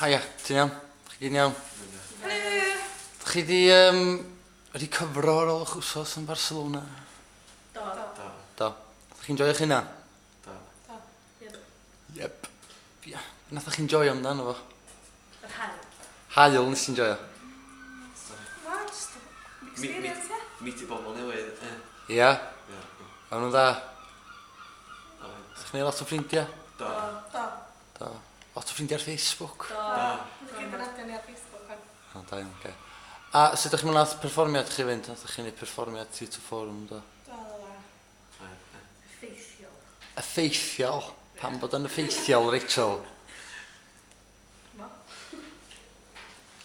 Haia, ti'n iawn? Chi gyd yn iawn? Chi wedi cyfro ar ôl chwsos yn Barcelona? Do. Ydych chi'n joio hynna? Do. Yep. Ia. Nath chi'n joio amdano fo? Yr hael. Hael nes ti'n joio? Experience, ie? Meet i bobl newydd. Ia? Ie. Awn nhw'n dda? Oedd. Ydych chi'n neud lot o ffrindiau? Do. Do. Lot o ffrindiau ar Facebook? Do. Dwi'n gyda'n ni ar Facebook. O, da iawn, oce. A sut ydych chi'n mynd at perfformiad chi fynd? Ydych chi'n neud perfformiad Theatr Forum, do? Ffeithiol. Effeithiol? Pam bod yn effeithiol, Rachel? No.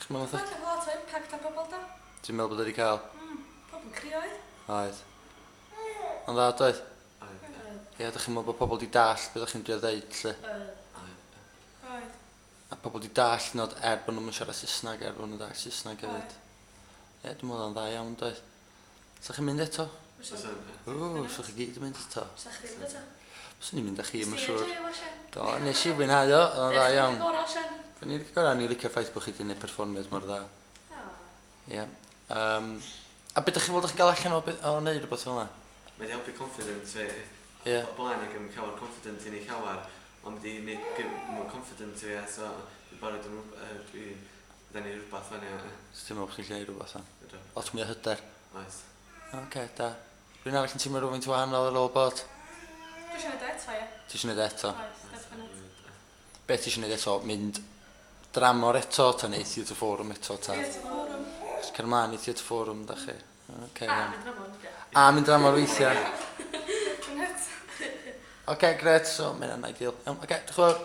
Chi'n meddwl Mae'n cael lot o impact ar bobl da. Ti'n meddwl bod wedi cael? Pobl yn crioedd. Oedd. Ond dda, doedd? Oedd. Ie, ydych chi'n meddwl bod pobl wedi dall beth ydych chi'n dweud ddeud, lle? Oedd. A pobl wedi dall nod er bod nhw'n siarad Saesneg, er bod nhw'n dall Saesneg hefyd. Ie, dwi'n meddwl yn dda iawn, doedd? Sa'ch chi'n mynd eto? Ww, sa'ch chi gyd yn mynd eto? Sa'ch chi'n mynd eto? Sa'ch ni'n mynd â chi, mae'n Sdi siŵr. enjoy o, Sian? Do, nes i fwynhau o, oedd o'n dda iawn. Ech chi'n gorau, Sian? Ni'n licio'r ffaith bod chi wedi gwneud perfformiad mor dda. Ie. A beth ydych chi'n fod eich gael allan o wneud rhywbeth fel yna? Mae'n helpu confident fi. Ie. O blaen ac yn llawer confident i ni llawer. Ond wedi gwneud mwy confident fi. So, dwi'n barod yn da ni rhywbeth fan i. Sut ti'n meddwl bod chi'n lle rhywbeth am? Ydw. Lot mwy o hyder. Oes. Oce, da. Rwy'n arall yn teimlo rhywun wahanol ar ôl bod? Dwi'n siarad eto, ie. Ti eisiau gwneud eto? Oes, definite. Beth ti eisiau gwneud eto? Mynd dramor eto, ta neu Theatr Forum eto, ta? Theatr Forum. Cer ymlaen i Theatr Forum, da chi? Oce, iawn. Mynd ramon, ie. A mynd dramor weithiau. Definite. Oce, gret, so mae'n ideal. Oce, diolch yn fawr.